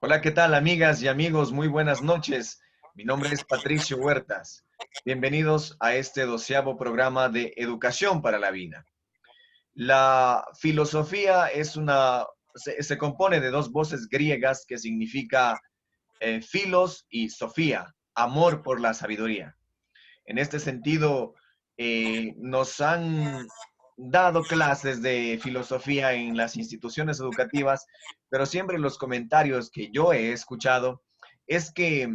Hola, ¿qué tal, amigas y amigos? Muy buenas noches. Mi nombre es Patricio Huertas. Bienvenidos a este 12º programa de Educación para la Vida. La filosofía se compone de dos voces griegas que significa filos y sofía, amor por la sabiduría. En este sentido, nos han dado clases de filosofía en las instituciones educativas, pero siempre los comentarios que yo he escuchado es que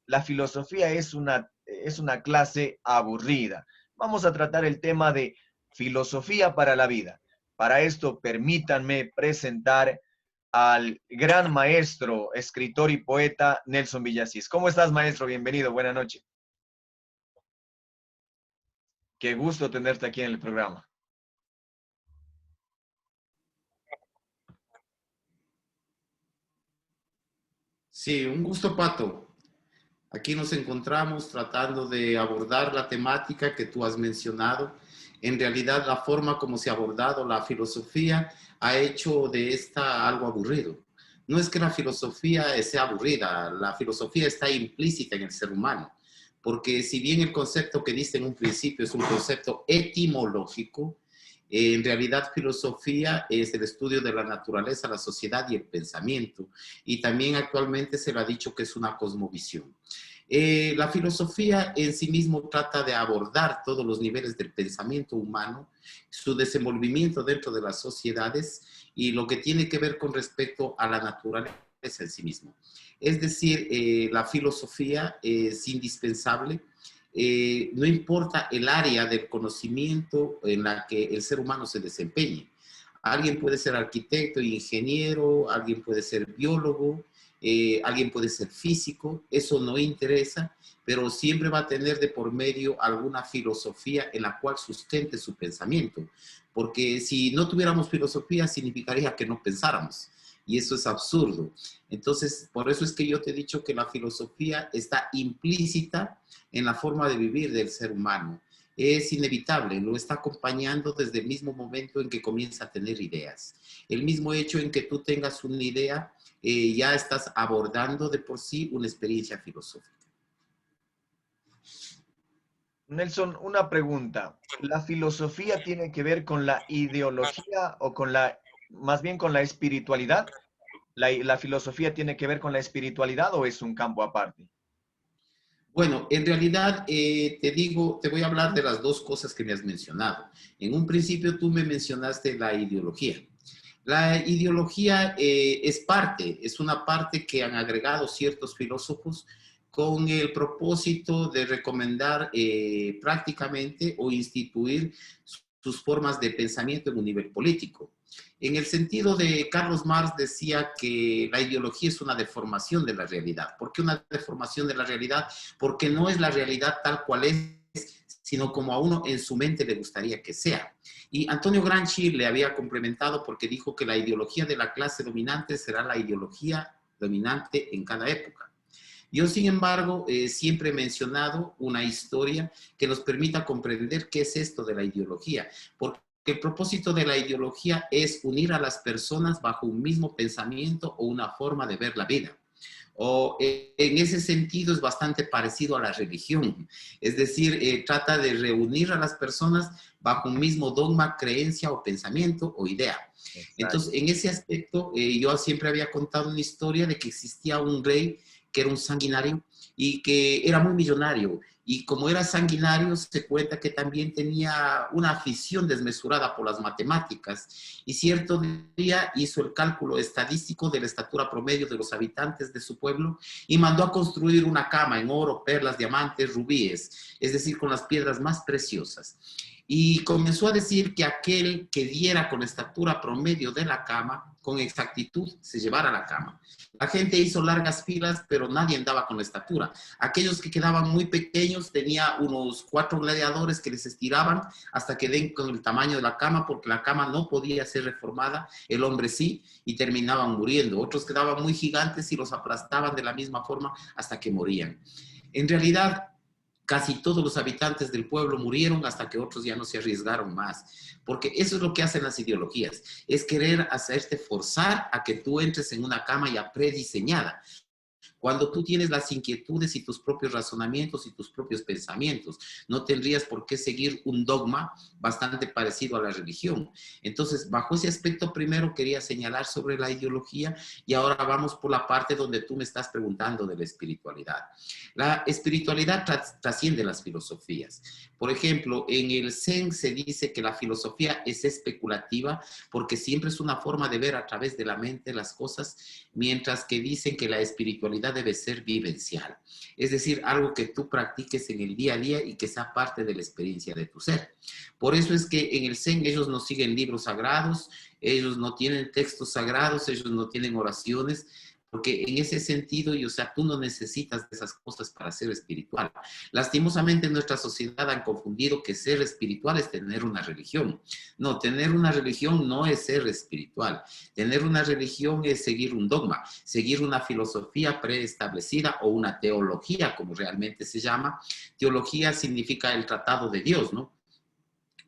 la filosofía es una clase aburrida. Vamos a tratar el tema de filosofía para la vida. Para esto, permítanme presentar al gran maestro, escritor y poeta Nelson Villasís. ¿Cómo estás, maestro? Bienvenido, buena noche. Qué gusto tenerte aquí en el programa. Sí, un gusto, Pato. Aquí nos encontramos tratando de abordar la temática que tú has mencionado. En realidad, la forma como se ha abordado la filosofía ha hecho de esta algo aburrido. No es que la filosofía sea aburrida, la filosofía está implícita en el ser humano, porque si bien el concepto que diste en un principio es un concepto etimológico, en realidad filosofía es el estudio de la naturaleza, la sociedad y el pensamiento. Y también actualmente se le ha dicho que es una cosmovisión. La filosofía en sí mismo trata de abordar todos los niveles del pensamiento humano, su desenvolvimiento dentro de las sociedades y lo que tiene que ver con respecto a la naturaleza en sí mismo. Es decir, la filosofía es indispensable, no importa el área del conocimiento en la que el ser humano se desempeñe. Alguien puede ser arquitecto, ingeniero, alguien puede ser biólogo, alguien puede ser físico, eso no interesa, pero siempre va a tener de por medio alguna filosofía en la cual sustente su pensamiento, porque si no tuviéramos filosofía significaría que no pensáramos, y eso es absurdo. Entonces, por eso es que yo te he dicho que la filosofía está implícita en la forma de vivir del ser humano. Es inevitable, lo está acompañando desde el mismo momento en que comienza a tener ideas. El mismo hecho en que tú tengas una idea, ya estás abordando de por sí una experiencia filosófica. Nelson, una pregunta. ¿La filosofía tiene que ver con la ideología o más bien con la espiritualidad? ¿La filosofía tiene que ver con la espiritualidad o es un campo aparte? Bueno, en realidad te digo, te voy a hablar de las dos cosas que me has mencionado. En un principio tú me mencionaste la ideología. La ideología es una parte que han agregado ciertos filósofos con el propósito de recomendar prácticamente o instituir sus formas de pensamiento en un nivel político. En el sentido de Carlos Marx decía que la ideología es una deformación de la realidad. ¿Por qué una deformación de la realidad? Porque no es la realidad tal cual es, sino como a uno en su mente le gustaría que sea. Y Antonio Gramsci le había complementado porque dijo que la ideología de la clase dominante será la ideología dominante en cada época. Yo, sin embargo, siempre he mencionado una historia que nos permita comprender qué es esto de la ideología, porque el propósito de la ideología es unir a las personas bajo un mismo pensamiento o una forma de ver la vida. O en ese sentido es bastante parecido a la religión, es decir, trata de reunir a las personas bajo un mismo dogma, creencia o pensamiento o idea. Entonces, Exacto. en ese aspecto, yo siempre había contado una historia de que existía un rey que era un sanguinario y que era muy millonario. Y como era sanguinario, se cuenta que también tenía una afición desmesurada por las matemáticas. Y cierto día hizo el cálculo estadístico de la estatura promedio de los habitantes de su pueblo y mandó a construir una cama en oro, perlas, diamantes, rubíes, es decir, con las piedras más preciosas. Y comenzó a decir que aquel que diera con la estatura promedio de la cama, con exactitud, se llevara la cama. La gente hizo largas filas, pero nadie andaba con la estatura. Aquellos que quedaban muy pequeños tenía unos 4 gladiadores que les estiraban hasta que den con el tamaño de la cama, porque la cama no podía ser reformada, el hombre sí, y terminaban muriendo. Otros quedaban muy gigantes y los aplastaban de la misma forma hasta que morían. En realidad, casi todos los habitantes del pueblo murieron hasta que otros ya no se arriesgaron más. Porque eso es lo que hacen las ideologías, es querer hacerte forzar a que tú entres en una cama ya prediseñada. Cuando tú tienes las inquietudes y tus propios razonamientos y tus propios pensamientos, no tendrías por qué seguir un dogma bastante parecido a la religión. Entonces, bajo ese aspecto, primero quería señalar sobre la ideología y ahora vamos por la parte donde tú me estás preguntando de la espiritualidad. La espiritualidad trasciende las filosofías. Por ejemplo, en el Zen se dice que la filosofía es especulativa porque siempre es una forma de ver a través de la mente las cosas, mientras que dicen que la espiritualidad debe ser vivencial. Es decir, algo que tú practiques en el día a día y que sea parte de la experiencia de tu ser. Por eso es que en el Zen ellos no siguen libros sagrados, ellos no tienen textos sagrados, ellos no tienen oraciones, porque en ese sentido, o sea, tú no necesitas de esas cosas para ser espiritual. Lastimosamente en nuestra sociedad han confundido que ser espiritual es tener una religión. No, tener una religión no es ser espiritual. Tener una religión es seguir un dogma, seguir una filosofía preestablecida o una teología, como realmente se llama. Teología significa el tratado de Dios, ¿no?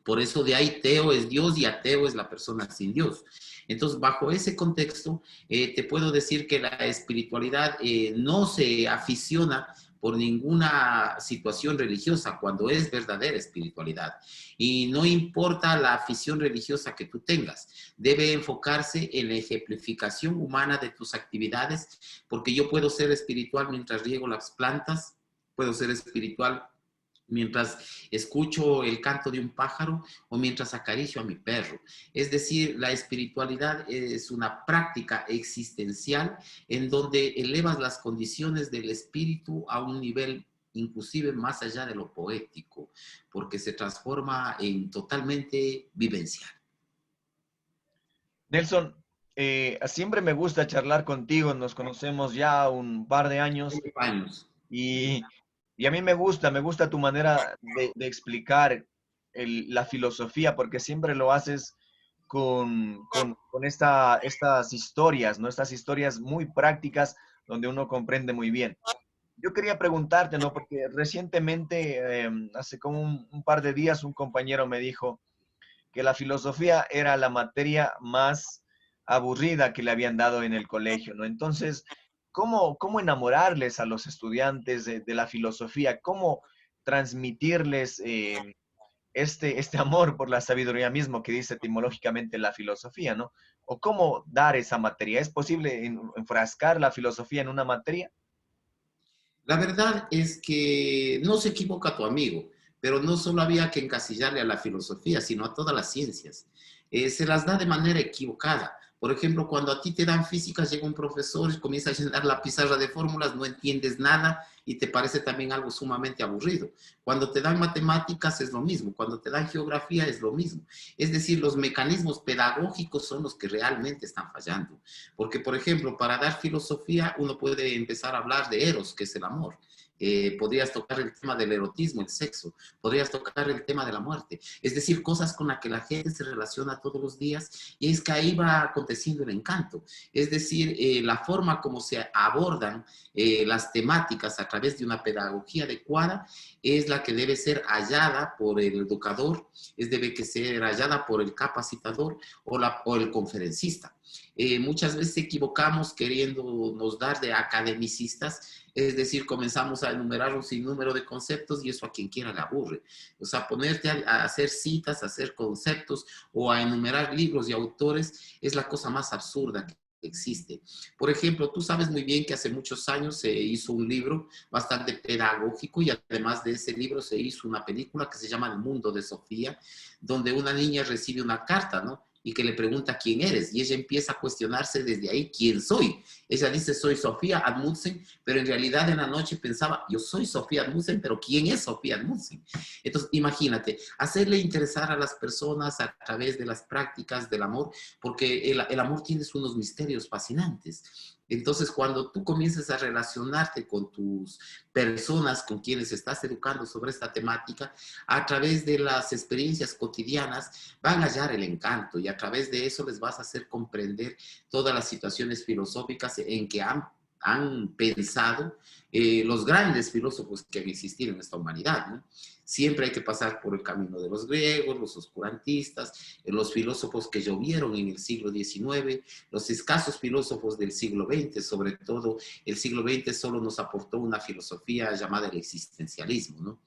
Por eso de ahí teo es Dios y ateo es la persona sin Dios. Entonces, bajo ese contexto, te puedo decir que la espiritualidad no se aficiona por ninguna situación religiosa cuando es verdadera espiritualidad. Y no importa la afición religiosa que tú tengas, debe enfocarse en la ejemplificación humana de tus actividades, porque yo puedo ser espiritual mientras riego las plantas, puedo ser espiritual mientras escucho el canto de un pájaro o mientras acaricio a mi perro. Es decir, la espiritualidad es una práctica existencial en donde elevas las condiciones del espíritu a un nivel inclusive más allá de lo poético, porque se transforma en totalmente vivencial. Nelson, siempre me gusta charlar contigo, nos conocemos ya un par de años Años. y, y a mí me gusta tu manera de explicar la filosofía, porque siempre lo haces con estas historias, ¿no? Estas historias muy prácticas donde uno comprende muy bien. Yo quería preguntarte, ¿no? Porque recientemente, hace como un par de días, un compañero me dijo que la filosofía era la materia más aburrida que le habían dado en el colegio, ¿no? Entonces, ¿cómo enamorarles a los estudiantes de la filosofía? ¿Cómo transmitirles este amor por la sabiduría mismo que dice etimológicamente la filosofía, ¿no? ¿O cómo dar esa materia? ¿Es posible enfrascar la filosofía en una materia? La verdad es que no se equivoca tu amigo, pero no solo había que encasillarle a la filosofía, sino a todas las ciencias. Se las da de manera equivocada. Por ejemplo, cuando a ti te dan físicas, llega un profesor y comienza a llenar la pizarra de fórmulas, no entiendes nada y te parece también algo sumamente aburrido. Cuando te dan matemáticas es lo mismo, cuando te dan geografía es lo mismo. Es decir, los mecanismos pedagógicos son los que realmente están fallando. Porque, por ejemplo, para dar filosofía uno puede empezar a hablar de eros, que es el amor. Podrías tocar el tema del erotismo, el sexo, podrías tocar el tema de la muerte, es decir, cosas con las que la gente se relaciona todos los días y es que ahí va aconteciendo el encanto, es decir, la forma como se abordan las temáticas a través de una pedagogía adecuada es la que debe ser hallada por el educador, debe que ser hallada por el capacitador o el conferencista. Muchas veces equivocamos queriendo nos dar de academicistas, es decir, comenzamos a enumerar un sinnúmero de conceptos y eso a quien quiera le aburre. O sea, ponerte a hacer citas, a hacer conceptos o a enumerar libros y autores es la cosa más absurda que existe. Por ejemplo, tú sabes muy bien que hace muchos años se hizo un libro bastante pedagógico y además de ese libro se hizo una película que se llama El mundo de Sofía, donde una niña recibe una carta, ¿no? Y que le pregunta quién eres, y ella empieza a cuestionarse desde ahí quién soy. Ella dice soy Sofía Amundsen, pero en realidad en la noche pensaba yo soy Sofía Amundsen, pero ¿quién es Sofía Amundsen? Entonces imagínate, hacerle interesar a las personas a través de las prácticas del amor, porque el amor tiene unos misterios fascinantes. Entonces, cuando tú comiences a relacionarte con tus personas con quienes estás educando sobre esta temática, a través de las experiencias cotidianas, van a hallar el encanto y a través de eso les vas a hacer comprender todas las situaciones filosóficas en que han han pensado los grandes filósofos que han existido en esta humanidad, ¿no? Siempre hay que pasar por el camino de los griegos, los oscurantistas, los filósofos que llovieron en el siglo XIX, los escasos filósofos del siglo XX, sobre todo el siglo XX solo nos aportó una filosofía llamada el existencialismo, ¿no?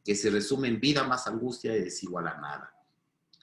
Que se resume en vida más angustia y desigual a nada.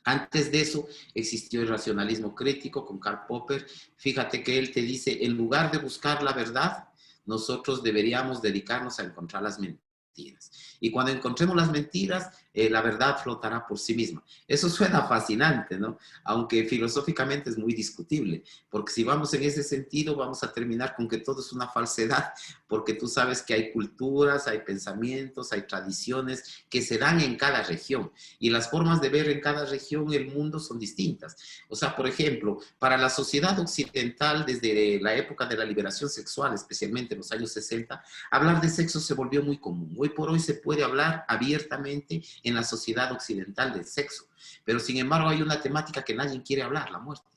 Antes de eso existió el racionalismo crítico con Karl Popper. Fíjate que él te dice, en lugar de buscar la verdad, nosotros deberíamos dedicarnos a encontrar las mentiras. Y cuando encontremos las mentiras, la verdad flotará por sí misma. Eso suena fascinante, ¿no? Aunque filosóficamente es muy discutible, porque si vamos en ese sentido, vamos a terminar con que todo es una falsedad, porque tú sabes que hay culturas, hay pensamientos, hay tradiciones que se dan en cada región, y las formas de ver en cada región el mundo son distintas. O sea, por ejemplo, para la sociedad occidental, desde la época de la liberación sexual, especialmente en los años 60, hablar de sexo se volvió muy común. Hoy por hoy se puede hablar abiertamente en la sociedad occidental del sexo, pero sin embargo hay una temática que nadie quiere hablar, la muerte.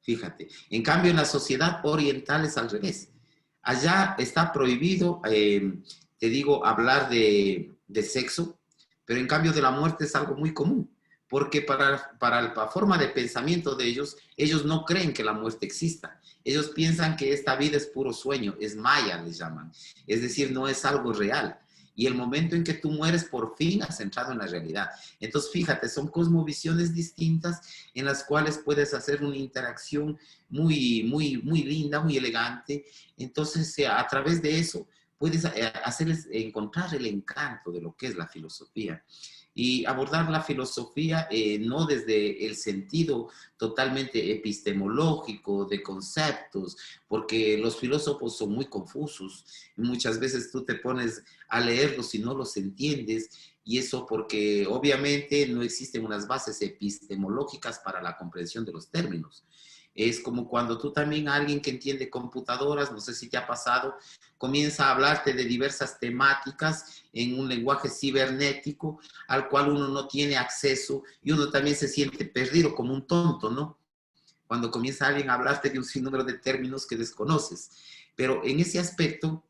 Fíjate, en cambio en la sociedad oriental es al revés. Allá está prohibido, te digo, hablar de sexo, pero en cambio de la muerte es algo muy común, porque para la forma de pensamiento de ellos no creen que la muerte exista. Ellos piensan que esta vida es puro sueño, es maya, les llaman. Es decir, no es algo real. Y el momento en que tú mueres, por fin has entrado en la realidad. Entonces, fíjate, son cosmovisiones distintas en las cuales puedes hacer una interacción muy, muy, muy linda, muy elegante. Entonces, a través de eso, puedes hacerles encontrar el encanto de lo que es la filosofía. Y abordar la filosofía no desde el sentido totalmente epistemológico de conceptos, porque los filósofos son muy confusos. Muchas veces tú te pones a leerlos y no los entiendes, y eso porque obviamente no existen unas bases epistemológicas para la comprensión de los términos. Es como cuando tú también, alguien que entiende computadoras, no sé si te ha pasado, comienza a hablarte de diversas temáticas en un lenguaje cibernético al cual uno no tiene acceso y uno también se siente perdido como un tonto, ¿no? Cuando comienza alguien a hablarte de un sinnúmero de términos que desconoces. Pero en ese aspecto,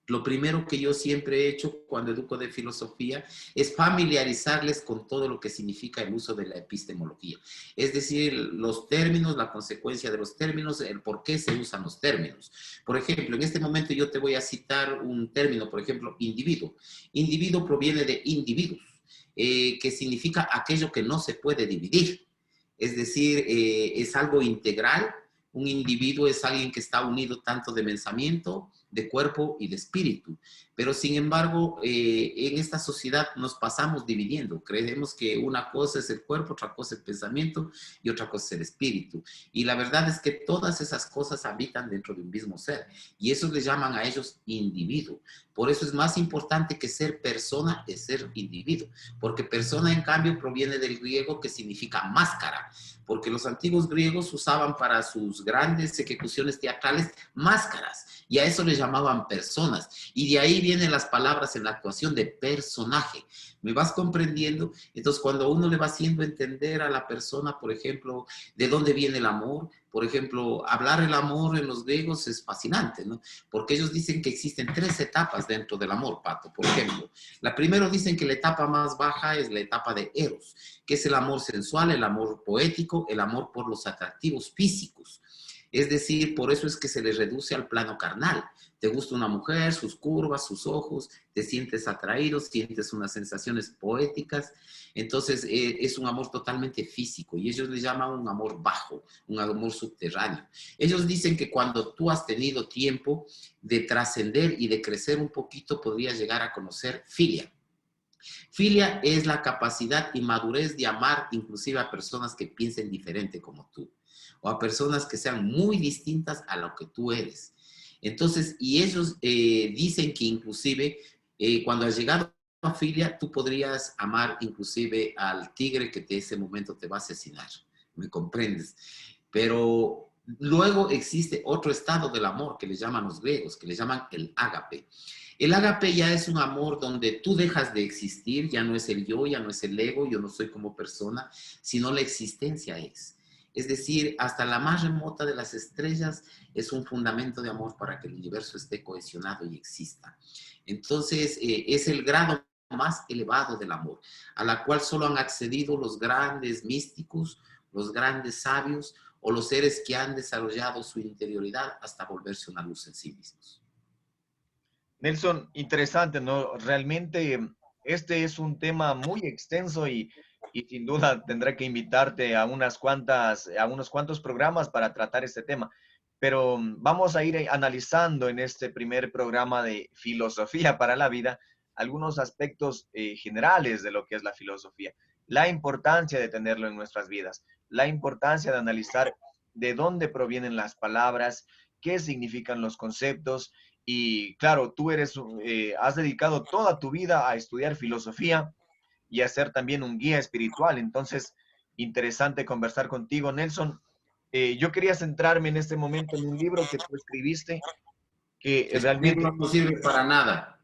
lo primero que yo siempre he hecho cuando educo de filosofía es familiarizarles con todo lo que significa el uso de la epistemología. Es decir, los términos, la consecuencia de los términos, el por qué se usan los términos. Por ejemplo, en este momento yo te voy a citar un término, por ejemplo, individuo. Individuo proviene de individus, que significa aquello que no se puede dividir. Es decir, es algo integral. Un individuo es alguien que está unido tanto de pensamiento, de cuerpo y de espíritu. Pero sin embargo, en esta sociedad nos pasamos dividiendo. Creemos que una cosa es el cuerpo, otra cosa es el pensamiento y otra cosa es el espíritu. Y la verdad es que todas esas cosas habitan dentro de un mismo ser. Y eso le llaman a ellos individuo. Por eso es más importante que ser persona es ser individuo. Porque persona, en cambio, proviene del griego que significa máscara. Porque los antiguos griegos usaban para sus grandes ejecuciones teatrales máscaras. Y a eso le llamaban personas. Y de ahí vienen las palabras en la actuación de personaje. ¿Me vas comprendiendo? Entonces, cuando uno le va haciendo entender a la persona, por ejemplo, de dónde viene el amor, por ejemplo, hablar el amor en los griegos es fascinante, ¿no? Porque ellos dicen que existen 3 etapas dentro del amor, Pato. Por ejemplo, la primera dicen que la etapa más baja es la etapa de Eros, que es el amor sensual, el amor poético, el amor por los atractivos físicos. Es decir, por eso es que se le reduce al plano carnal. Te gusta una mujer, sus curvas, sus ojos, te sientes atraído, sientes unas sensaciones poéticas. Entonces, es un amor totalmente físico y ellos le llaman un amor bajo, un amor subterráneo. Ellos dicen que cuando tú has tenido tiempo de trascender y de crecer un poquito, podrías llegar a conocer filia. Filia es la capacidad y madurez de amar inclusive a personas que piensen diferente como tú, o a personas que sean muy distintas a lo que tú eres. Entonces, y ellos dicen que inclusive cuando has llegado a filia, tú podrías amar inclusive al tigre que de ese momento te va a asesinar. ¿Me comprendes? Pero luego existe otro estado del amor que le llaman los griegos, que le llaman el ágape. El ágape ya es un amor donde tú dejas de existir, ya no es el yo, ya no es el ego, yo no soy como persona, sino la existencia es. Es decir, hasta la más remota de las estrellas es un fundamento de amor para que el universo esté cohesionado y exista. Entonces, es el grado más elevado del amor, a la cual solo han accedido los grandes místicos, los grandes sabios o los seres que han desarrollado su interioridad hasta volverse una luz en sí mismos. Nelson, interesante, ¿no? Realmente este es un tema muy extenso y sin duda tendré que invitarte a a unos cuantos programas para tratar este tema. Pero vamos a ir analizando en este primer programa de filosofía para la vida algunos aspectos generales de lo que es la filosofía, la importancia de tenerlo en nuestras vidas, la importancia de analizar de dónde provienen las palabras, qué significan los conceptos y claro, tú has dedicado toda tu vida a estudiar filosofía y a ser también un guía espiritual. Entonces, interesante conversar contigo, Nelson. Yo quería centrarme en este momento en un libro que tú escribiste, que Ese libro realmente no sirve para nada.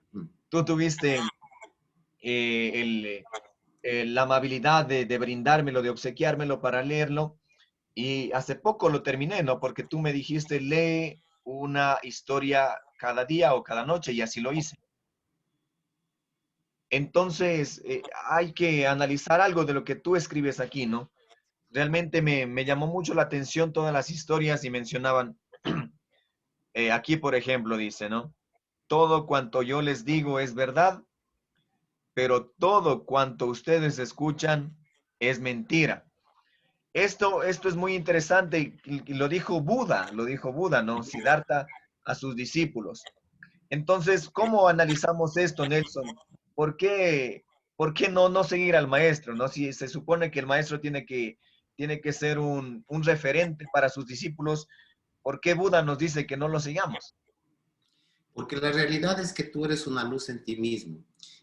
tú tuviste la amabilidad de brindármelo, de obsequiármelo para leerlo. Y hace poco lo terminé, ¿no? Porque tú me dijiste, lee una historia cada día o cada noche, y así lo hice. Entonces, hay que analizar algo de lo que tú escribes aquí, ¿no? Realmente me llamó mucho la atención todas las historias y mencionaban, aquí por ejemplo dice, ¿no? Todo cuanto yo les digo es verdad, pero todo cuanto ustedes escuchan es mentira. Esto es muy interesante y lo dijo Buda, ¿no? Siddhartha a sus discípulos. Entonces, ¿cómo analizamos esto, Nelson? ¿Por qué, por qué no seguir al maestro, ¿no? Si se supone que el maestro tiene que ser un referente para sus discípulos, ¿por qué Buda nos dice que no lo sigamos? Porque la realidad es que tú eres una luz en ti mismo.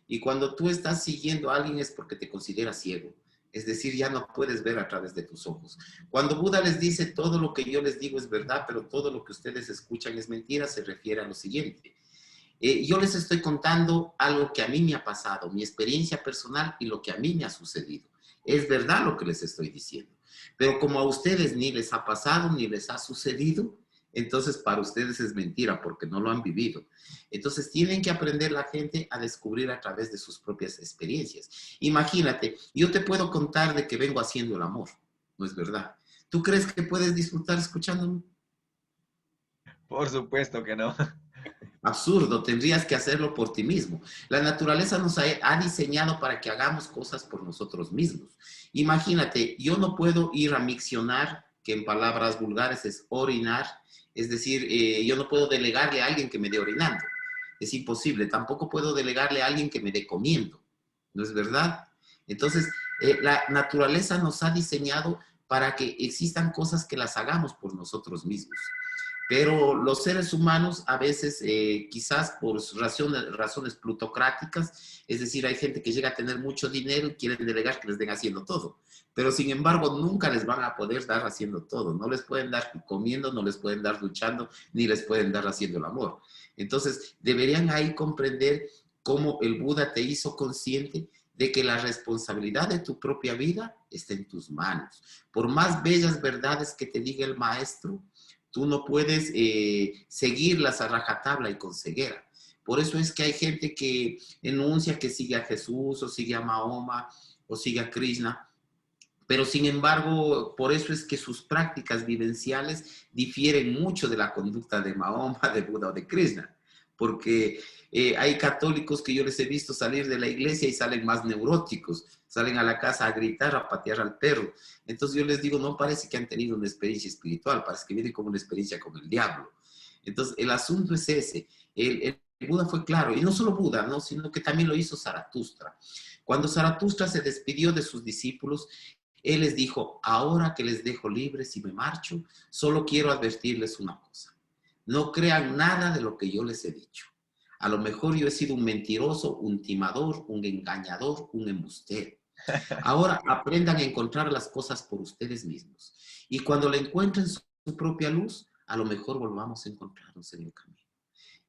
Y cuando tú estás siguiendo a alguien es porque te consideras ciego. Es decir, ya no puedes ver a través de tus ojos. Cuando Buda les dice todo lo que yo les digo es verdad, pero todo lo que ustedes escuchan es mentira, se refiere a lo siguiente. Yo les estoy contando algo que a mí me ha pasado, mi experiencia personal y lo que a mí me ha sucedido. Es verdad lo que les estoy diciendo. Pero como a ustedes ni les ha pasado ni les ha sucedido, entonces para ustedes es mentira porque no lo han vivido. Entonces tienen que aprender la gente a descubrir a través de sus propias experiencias. Imagínate, yo te puedo contar de que vengo haciendo el amor, no es verdad. ¿Tú crees que puedes disfrutar escuchándome? Por supuesto que no. Absurdo, tendrías que hacerlo por ti mismo. La naturaleza nos ha diseñado para que hagamos cosas por nosotros mismos. Imagínate, yo no puedo ir a miccionar, que en palabras vulgares es orinar, es decir, yo no puedo delegarle a alguien que me dé orinando. Es imposible. Tampoco puedo delegarle a alguien que me dé comiendo. ¿No es verdad? Entonces, la naturaleza nos ha diseñado para que existan cosas que las hagamos por nosotros mismos. Pero los seres humanos a veces, quizás por razones plutocráticas, es decir, hay gente que llega a tener mucho dinero y quieren delegar que les den haciendo todo. Pero sin embargo, nunca les van a poder dar haciendo todo. No les pueden dar comiendo, no les pueden dar luchando, ni les pueden dar haciendo el amor. Entonces, deberían ahí comprender cómo el Buda te hizo consciente de que la responsabilidad de tu propia vida está en tus manos. Por más bellas verdades que te diga el maestro, tú no puedes seguirlas a rajatabla y con ceguera. Por eso es que hay gente que enuncia que sigue a Jesús o sigue a Mahoma o sigue a Krishna, pero sin embargo, por eso es que sus prácticas vivenciales difieren mucho de la conducta de Mahoma, de Buda o de Krishna, porque hay católicos que yo les he visto salir de la iglesia y salen más neuróticos, salen a la casa a gritar, a patear al perro. Entonces yo les digo, no parece que han tenido una experiencia espiritual, parece que vienen como una experiencia con el diablo. Entonces el asunto es ese, el Buda fue claro, y no solo Buda, ¿no? Sino que también lo hizo Zaratustra. Cuando Zaratustra se despidió de sus discípulos, él les dijo, ahora que les dejo libres y me marcho, solo quiero advertirles una cosa. No crean nada de lo que yo les he dicho. A lo mejor yo he sido un mentiroso, un timador, un engañador, un embustero. Ahora aprendan a encontrar las cosas por ustedes mismos. Y cuando le encuentren su propia luz, a lo mejor volvamos a encontrarnos en el camino.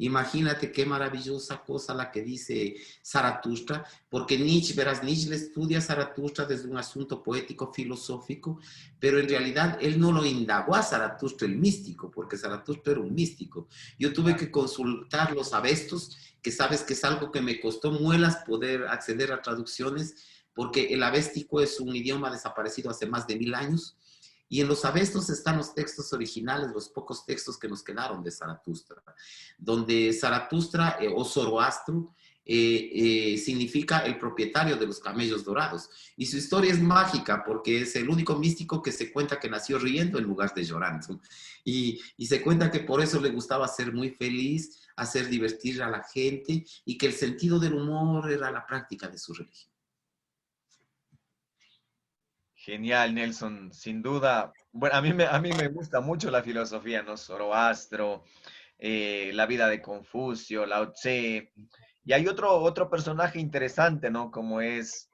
Imagínate qué maravillosa cosa la que dice Zaratustra, porque Nietzsche, verás, Nietzsche le estudia a Zaratustra desde un asunto poético, filosófico, pero en realidad él no lo indagó a Zaratustra el místico, porque Zaratustra era un místico. Yo tuve que consultar los avestos, que sabes que es algo que me costó muelas poder acceder a traducciones, porque el avéstico es un idioma desaparecido hace más de 1000 años, y en los avestos están los textos originales, los pocos textos que nos quedaron de Zaratustra, donde Zaratustra o Zoroastro significa el propietario de los camellos dorados. Y su historia es mágica porque es el único místico que se cuenta que nació riendo en lugar de llorando. Y se cuenta que por eso le gustaba ser muy feliz, hacer divertir a la gente y que el sentido del humor era la práctica de su religión. Genial, Nelson. Sin duda, bueno, a mí me gusta mucho la filosofía, ¿no? Zoroastro, la vida de Confucio, Lao Tse. Y hay otro personaje interesante, ¿no? Como es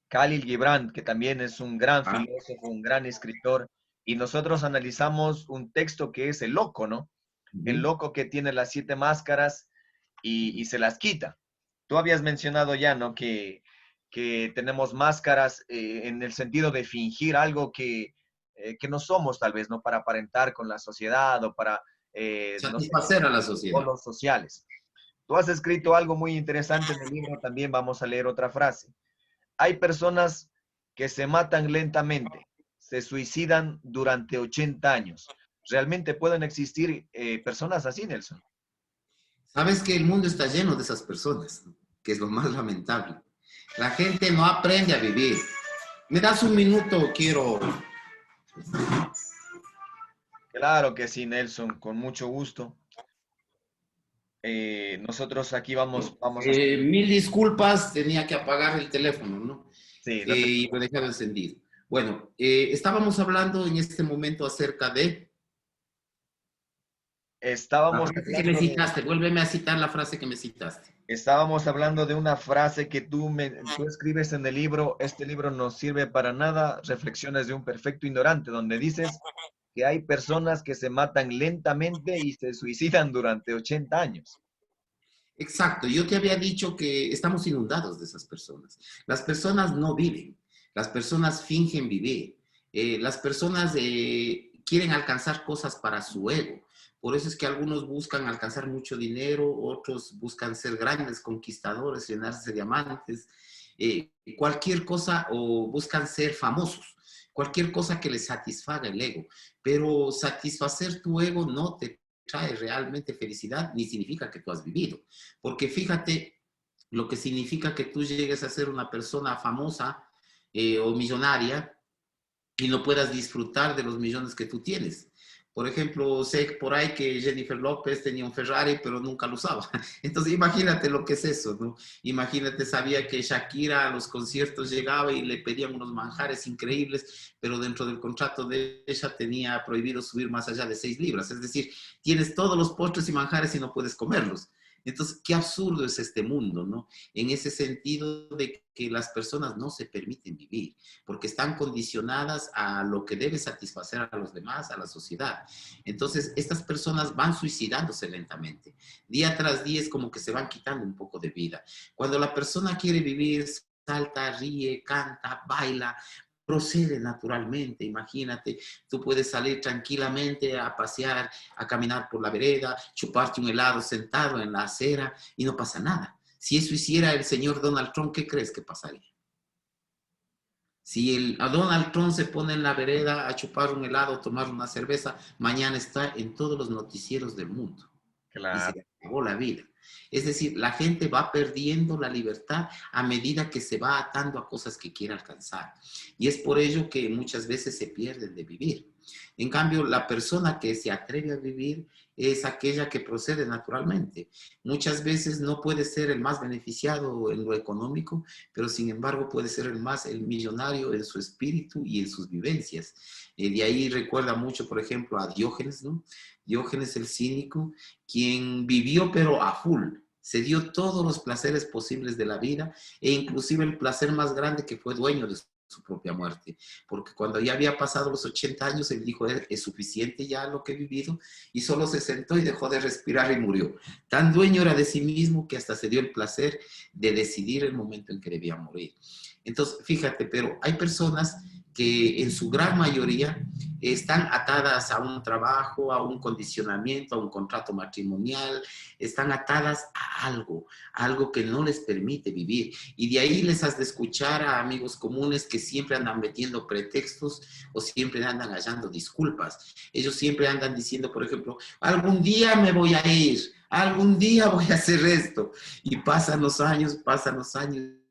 Khalil Gibran, que también es un gran ¿Ah? filósofo, un gran escritor. Y nosotros analizamos un texto que es El Loco, ¿no? Uh El -huh. loco que tiene las 7 máscaras y se las quita. Tú habías mencionado ya, ¿no? Que tenemos máscaras en el sentido de fingir algo que no somos, tal vez, ¿no? Para aparentar con la sociedad o para, no sé, Satisfacer a la sociedad. roles sociales. Tú has escrito algo muy interesante en el libro, también vamos a leer otra frase. Hay personas que se matan lentamente, se suicidan durante 80 años. ¿Realmente pueden existir personas así, Nelson? Sabes que el mundo está lleno de esas personas, ¿no? Que es lo más lamentable. La gente no aprende a vivir. ¿Me das un minuto? Quiero... Claro que sí, Nelson, con mucho gusto. Nosotros aquí vamos a seguir. Mil disculpas, tenía que apagar el teléfono, ¿no? Sí, no te Y lo dejé encendido. Bueno, estábamos hablando en este momento acerca de la estábamos frase que me hablando de, citaste. Vuélveme a citar la frase que me citaste. estábamos hablando de una frase que tú escribes en el libro. Este libro no sirve para nada, Reflexiones de un perfecto ignorante, donde dices que hay personas que se matan lentamente y se suicidan durante 80 años. Exacto, yo te había dicho que estamos inundados de esas personas. Las personas no viven, las personas fingen vivir, las personas quieren alcanzar cosas para su ego. Por eso es que algunos buscan alcanzar mucho dinero, otros buscan ser grandes conquistadores, llenarse de diamantes, cualquier cosa, o buscan ser famosos, cualquier cosa que les satisfaga el ego. Pero satisfacer tu ego no te trae realmente felicidad, ni significa que tú has vivido. Porque fíjate lo que significa que tú llegues a ser una persona famosa o millonaria y no puedas disfrutar de los millones que tú tienes. Por ejemplo, sé por ahí que Jennifer López tenía un Ferrari, pero nunca lo usaba. Entonces, imagínate lo que es eso, ¿no? Imagínate, sabía que Shakira a los conciertos llegaba y le pedían unos manjares increíbles, pero dentro del contrato de ella tenía prohibido subir más allá de 6 libras. Es decir, tienes todos los postres y manjares y no puedes comerlos. Entonces, qué absurdo es este mundo, ¿no? En ese sentido de que las personas no se permiten vivir, porque están condicionadas a lo que debe satisfacer a los demás, a la sociedad. Entonces, estas personas van suicidándose lentamente. Día tras día es como que se van quitando un poco de vida. Cuando la persona quiere vivir, salta, ríe, canta, baila, procede naturalmente. Imagínate, tú puedes salir tranquilamente a pasear, a caminar por la vereda, chuparte un helado sentado en la acera y no pasa nada. Si eso hiciera el señor Donald Trump, ¿qué crees que pasaría? Si a Donald Trump se pone en la vereda a chupar un helado, tomar una cerveza, mañana está en todos los noticieros del mundo y se Claro. le acabó la vida. Es decir, la gente va perdiendo la libertad a medida que se va atando a cosas que quiere alcanzar. Y es por ello que muchas veces se pierden de vivir. En cambio, la persona que se atreve a vivir es aquella que procede naturalmente. Muchas veces no puede ser el más beneficiado en lo económico, pero sin embargo puede ser el millonario en su espíritu y en sus vivencias. De ahí recuerda mucho, por ejemplo, a Diógenes, ¿no? Diógenes el cínico, quien vivió pero a full, se dio todos los placeres posibles de la vida e inclusive el placer más grande que fue dueño de su propia muerte, porque cuando ya había pasado los 80 años, él dijo, es suficiente ya lo que he vivido, y solo se sentó y dejó de respirar y murió. Tan dueño era de sí mismo que hasta se dio el placer de decidir el momento en que debía morir. Entonces, fíjate, pero hay personas que en su gran mayoría están atadas a un trabajo, a un condicionamiento, a un contrato matrimonial, están atadas a algo que no les permite vivir. Y de ahí les has de escuchar a amigos comunes que siempre andan metiendo pretextos o siempre andan hallando disculpas. Ellos siempre andan diciendo, por ejemplo, algún día me voy a ir, algún día voy a hacer esto. Y pasan los años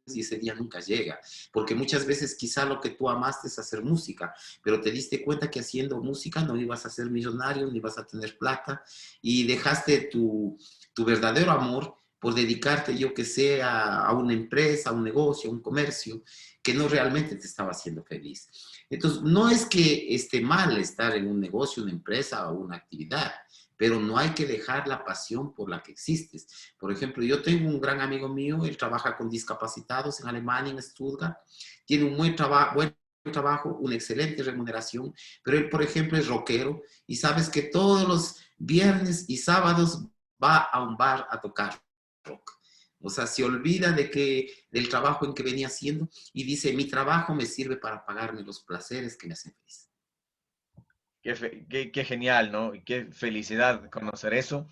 y ese día nunca llega, porque muchas veces quizá lo que tú amaste es hacer música, pero te diste cuenta que haciendo música no ibas a ser millonario, ni ibas a tener plata, y dejaste tu verdadero amor por dedicarte, yo que sé, a una empresa, a un negocio, a un comercio, que no realmente te estaba haciendo feliz. Entonces, no es que esté mal estar en un negocio, una empresa o una actividad, pero no hay que dejar la pasión por la que existes. Por ejemplo, yo tengo un gran amigo mío, él trabaja con discapacitados en Alemania, en Stuttgart, tiene un buen trabajo, una excelente remuneración, pero él, por ejemplo, es rockero y sabes que todos los viernes y sábados va a un bar a tocar rock. O sea, se olvida del trabajo en que venía haciendo y dice, mi trabajo me sirve para pagarme los placeres que me hacen feliz. Qué genial, ¿no? Y qué felicidad conocer eso,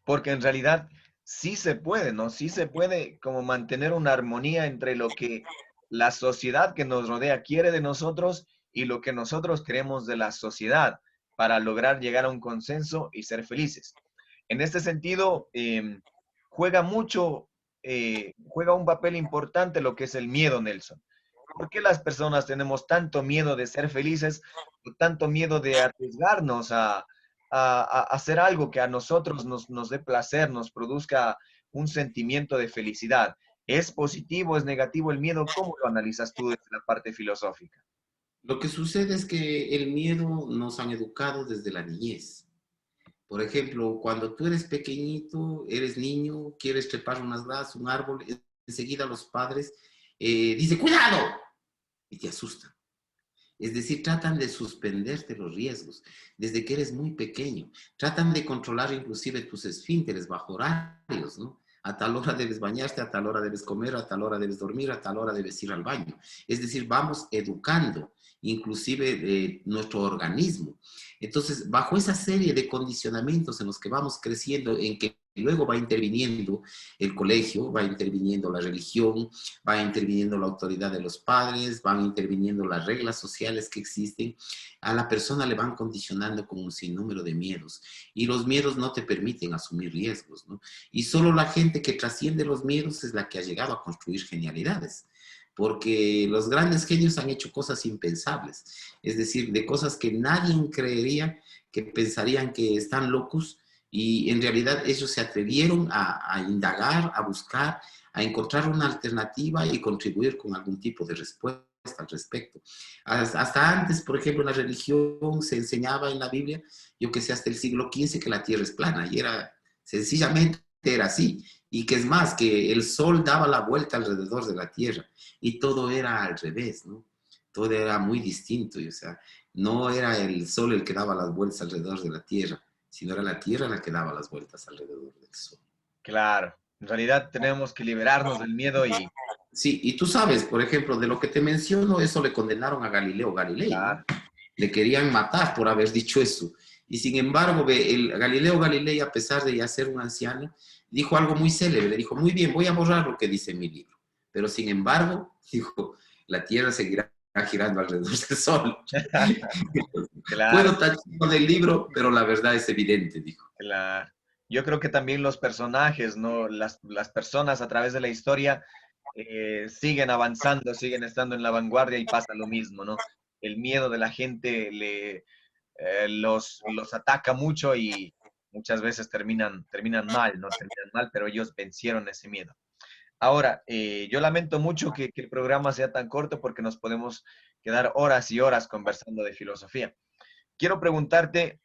porque en realidad sí se puede, ¿no? Sí se puede como mantener una armonía entre lo que la sociedad que nos rodea quiere de nosotros y lo que nosotros queremos de la sociedad para lograr llegar a un consenso y ser felices. En este sentido, juega mucho, juega un papel importante lo que es el miedo, Nelson. ¿Por qué las personas tenemos tanto miedo de ser felices, o tanto miedo de arriesgarnos a hacer algo que a nosotros nos dé placer, nos produzca un sentimiento de felicidad? ¿Es positivo, es negativo el miedo? ¿Cómo lo analizas tú desde la parte filosófica? Lo que sucede es que el miedo nos han educado desde la niñez. Por ejemplo, cuando tú eres pequeñito, eres niño, quieres trepar unas gradas, un árbol, enseguida los padres dicen, ¡cuidado! Y te asustan. Es decir, tratan de suspenderte los riesgos desde que eres muy pequeño. Tratan de controlar inclusive tus esfínteres bajo horarios, ¿no? A tal hora debes bañarte, a tal hora debes comer, a tal hora debes dormir, a tal hora debes ir al baño. Es decir, vamos educando inclusive nuestro organismo. Entonces, bajo esa serie de condicionamientos en los que vamos creciendo, en que luego va interviniendo el colegio, va interviniendo la religión, va interviniendo la autoridad de los padres, van interviniendo las reglas sociales que existen, a la persona le van condicionando con un sinnúmero de miedos y los miedos no te permiten asumir riesgos, ¿no? Y solo la gente que trasciende los miedos es la que ha llegado a construir genialidades. Porque los grandes genios han hecho cosas impensables, es decir, de cosas que nadie creería, que pensarían que están locos, y en realidad ellos se atrevieron a indagar, a buscar, a encontrar una alternativa y contribuir con algún tipo de respuesta al respecto. Hasta antes, por ejemplo, en la religión se enseñaba en la Biblia, yo que sé, hasta el siglo XV, que la tierra es plana, y era sencillamente era así, y que es más, que el sol daba la vuelta alrededor de la tierra, y todo era al revés, ¿no? Todo era muy distinto, y, o sea, no era el sol el que daba las vueltas alrededor de la tierra, sino era la tierra la que daba las vueltas alrededor del sol. Claro, en realidad tenemos que liberarnos del miedo y, Sí, y tú sabes, por ejemplo, de lo que te menciono, eso le condenaron a Galileo Galilei, ¿no? claro, Le querían matar por haber dicho eso. Y sin embargo, el Galileo Galilei, a pesar de ya ser un anciano, dijo algo muy célebre. Le dijo, muy bien, voy a borrar lo que dice mi libro. Pero sin embargo, dijo, la Tierra seguirá girando alrededor del Sol. claro. Puedo tacharlo del libro, pero la verdad es evidente, dijo. Claro. Yo creo que también los personajes, ¿no? Las personas a través de la historia siguen avanzando, siguen estando en la vanguardia y pasa lo mismo, ¿no? El miedo de la gente los ataca mucho y muchas veces terminan mal, ¿no? Terminan mal, pero ellos vencieron ese miedo. Ahora, yo lamento mucho que el programa sea tan corto porque nos podemos quedar horas y horas conversando de filosofía. Quiero preguntarte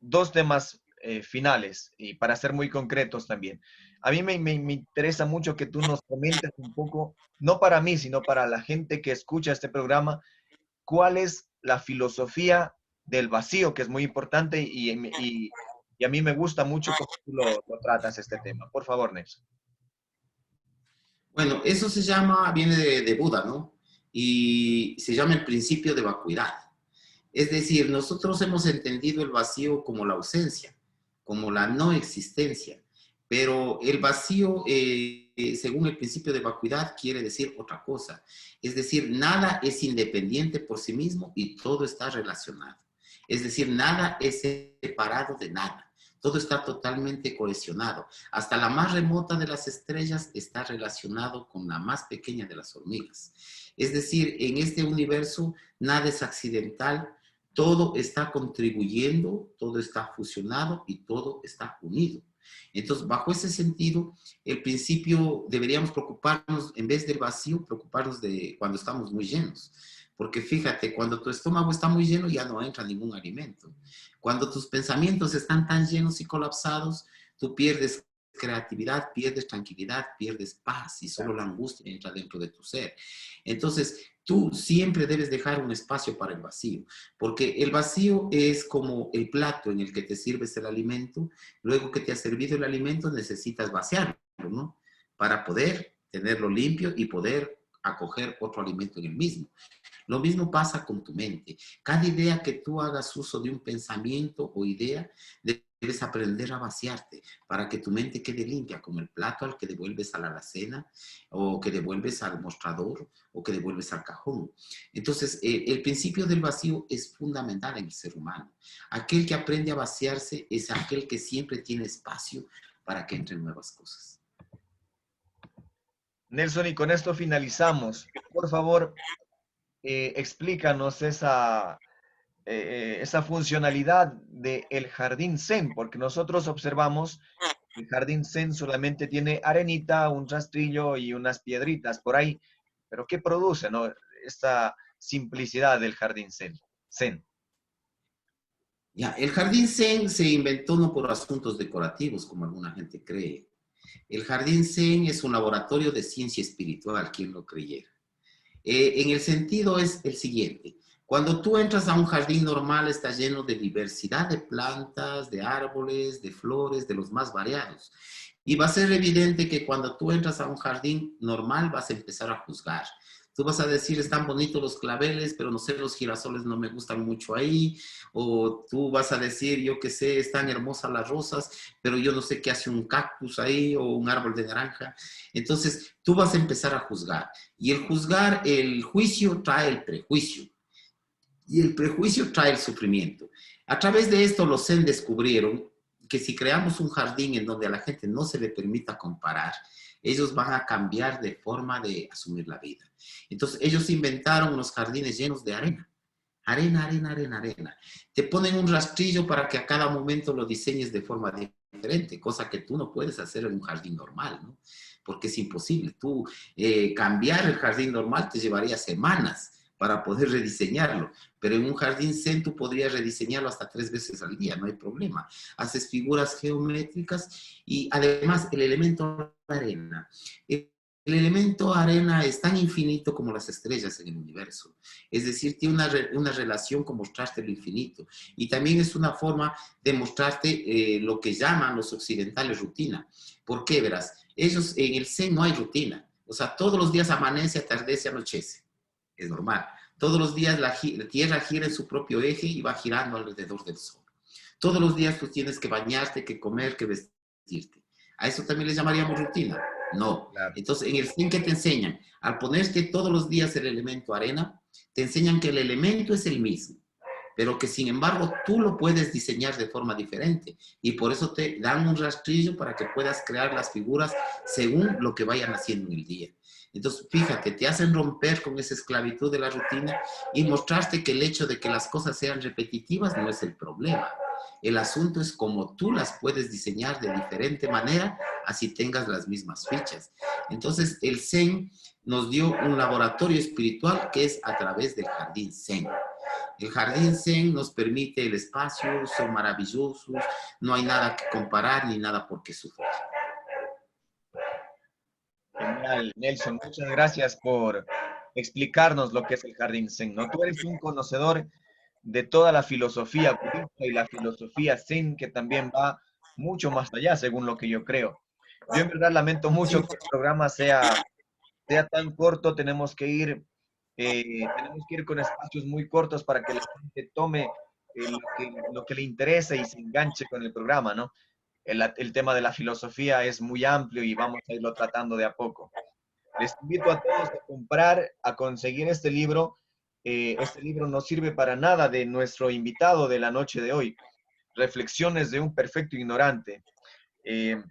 dos temas finales y para ser muy concretos también. A mí me interesa mucho que tú nos comentes un poco, no para mí, sino para la gente que escucha este programa, cuál es la filosofía del vacío, que es muy importante y a mí me gusta mucho cómo tú lo tratas este tema. Por favor, Nelson. Bueno, eso viene de Buda, ¿no? Y se llama el principio de vacuidad. Es decir, nosotros hemos entendido el vacío como la ausencia, como la no existencia, pero el vacío, según el principio de vacuidad, quiere decir otra cosa. Es decir, nada es independiente por sí mismo y todo está relacionado. Es decir, nada es separado de nada. Todo está totalmente cohesionado. Hasta la más remota de las estrellas está relacionado con la más pequeña de las hormigas. Es decir, en este universo nada es accidental, todo está contribuyendo, todo está fusionado y todo está unido. Entonces, bajo ese sentido, el principio deberíamos preocuparnos, en vez del vacío, preocuparnos de cuando estamos muy llenos. Porque fíjate, cuando tu estómago está muy lleno ya no entra ningún alimento. Cuando tus pensamientos están tan llenos y colapsados, tú pierdes creatividad, pierdes tranquilidad, pierdes paz y solo la angustia entra dentro de tu ser. Entonces, tú siempre debes dejar un espacio para el vacío, porque el vacío es como el plato en el que te sirves el alimento. Luego que te has servido el alimento necesitas vaciarlo, ¿no? Para poder tenerlo limpio y poder acoger otro alimento en el mismo. Lo mismo pasa con tu mente. Cada idea que tú hagas uso de un pensamiento o idea, debes aprender a vaciarte para que tu mente quede limpia, como el plato al que devuelves a la alacena, o que devuelves al mostrador, o que devuelves al cajón. Entonces, el principio del vacío es fundamental en el ser humano. Aquel que aprende a vaciarse es aquel que siempre tiene espacio para que entren nuevas cosas. Nelson, y con esto finalizamos. Por favor, explícanos esa funcionalidad del jardín Zen, porque nosotros observamos que el jardín Zen solamente tiene arenita, un rastrillo y unas piedritas por ahí. Pero ¿qué produce, no? Esta simplicidad del jardín Zen. Zen. Ya, el jardín Zen se inventó no por asuntos decorativos, como alguna gente cree. El jardín Zen es un laboratorio de ciencia espiritual, quien lo creyera. En el sentido es el siguiente. Cuando tú entras a un jardín normal, está lleno de diversidad de plantas, de árboles, de flores, de los más variados. Y va a ser evidente que cuando tú entras a un jardín normal, vas a empezar a juzgar. Tú vas a decir, están bonitos los claveles, pero no sé, los girasoles no me gustan mucho ahí. O tú vas a decir, yo qué sé, están hermosas las rosas, pero yo no sé qué hace un cactus ahí o un árbol de naranja. Entonces, tú vas a empezar a juzgar. Y el juzgar, el juicio trae el prejuicio. Y el prejuicio trae el sufrimiento. A través de esto, los Zen descubrieron que si creamos un jardín en donde a la gente no se le permita comparar, ellos van a cambiar de forma de asumir la vida. Entonces, ellos inventaron unos jardines llenos de arena. Arena, arena, arena, arena. Te ponen un rastrillo para que a cada momento lo diseñes de forma diferente, cosa que tú no puedes hacer en un jardín normal, ¿no? Porque es imposible. Tú cambiar el jardín normal te llevaría semanas para poder rediseñarlo, pero en un jardín Zen tú podrías rediseñarlo hasta 3 veces al día, no hay problema. Haces figuras geométricas y además el elemento arena. El elemento arena es tan infinito como las estrellas en el universo. Es decir, tiene una relación con mostrarte lo infinito. Y también es una forma de mostrarte lo que llaman los occidentales rutina. ¿Por qué? Verás, ellos en el Zen no hay rutina. O sea, todos los días amanece, atardece, anochece. Es normal. Todos los días la Tierra gira en su propio eje y va girando alrededor del Sol. Todos los días tú tienes que bañarte, que comer, que vestirte. ¿A eso también le llamaríamos rutina? No. Claro. Entonces, en el Zen, ¿qué te enseñan? Al ponerte todos los días el elemento arena, te enseñan que el elemento es el mismo, pero que sin embargo tú lo puedes diseñar de forma diferente. Y por eso te dan un rastrillo para que puedas crear las figuras según lo que vayan haciendo en el día. Entonces, fíjate, te hacen romper con esa esclavitud de la rutina y mostrarte que el hecho de que las cosas sean repetitivas no es el problema. El asunto es cómo tú las puedes diseñar de diferente manera, así tengas las mismas fichas. Entonces, el Zen nos dio un laboratorio espiritual que es a través del jardín Zen. El jardín Zen nos permite el espacio, son maravillosos, no hay nada que comparar ni nada por qué sufrir. Genial, Nelson, muchas gracias por explicarnos lo que es el jardín Zen, ¿no? Tú eres un conocedor de toda la filosofía budista y la filosofía Zen, que también va mucho más allá, según lo que yo creo. Yo en verdad lamento mucho Sí, que el programa sea tan corto, tenemos que ir con espacios muy cortos para que la gente tome lo que le interese y se enganche con el programa, ¿no? El tema de la filosofía es muy amplio y vamos a irlo tratando de a poco. Les invito a todos a comprar, a conseguir este libro. Este libro no sirve para nada de nuestro invitado de la noche de hoy, Reflexiones de un perfecto ignorante. Eh,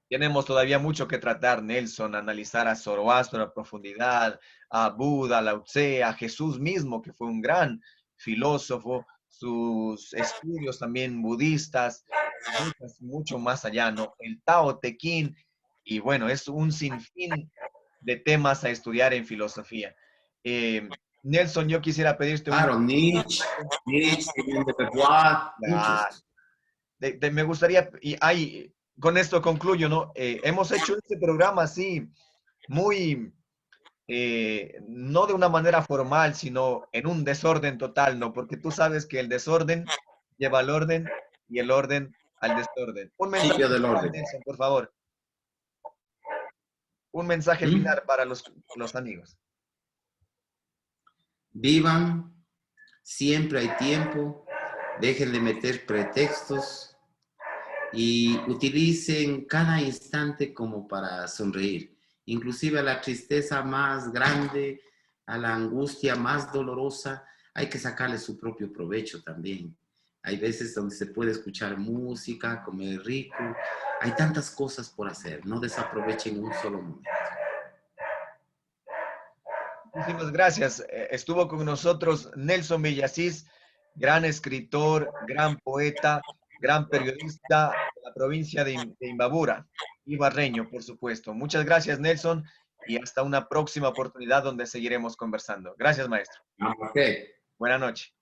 Tenemos todavía mucho que tratar, Nelson, analizar a Zoroastro a profundidad, a Buda, a Lao Tse, a Jesús mismo, que fue un gran filósofo, sus estudios también budistas, mucho más allá, ¿no? El Tao Te Ching, y bueno, es un sinfín de temas a estudiar en filosofía. Nelson, yo quisiera pedirte un... claro, Nietzsche, Simone de Beauvoir, muchos. Me gustaría, con esto concluyo, ¿no? Hemos hecho este programa así, muy, no de una manera formal, sino en un desorden total, ¿no? Porque tú sabes que el desorden lleva al orden y el orden al desorden. Un mensaje Principio del final, orden. Nelson, por favor. Un mensaje ¿Mm? final para los amigos. Vivan, siempre hay tiempo, dejen de meter pretextos y utilicen cada instante como para sonreír. Inclusive a la tristeza más grande, a la angustia más dolorosa, hay que sacarle su propio provecho también. Hay veces donde se puede escuchar música, comer rico, hay tantas cosas por hacer, no desaprovechen un solo momento. Muchísimas gracias. Estuvo con nosotros Nelson Villasís, gran escritor, gran poeta, gran periodista de la provincia de Imbabura, ibarreño, por supuesto. Muchas gracias, Nelson, y hasta una próxima oportunidad donde seguiremos conversando. Gracias, maestro. Ok. Buenas noches.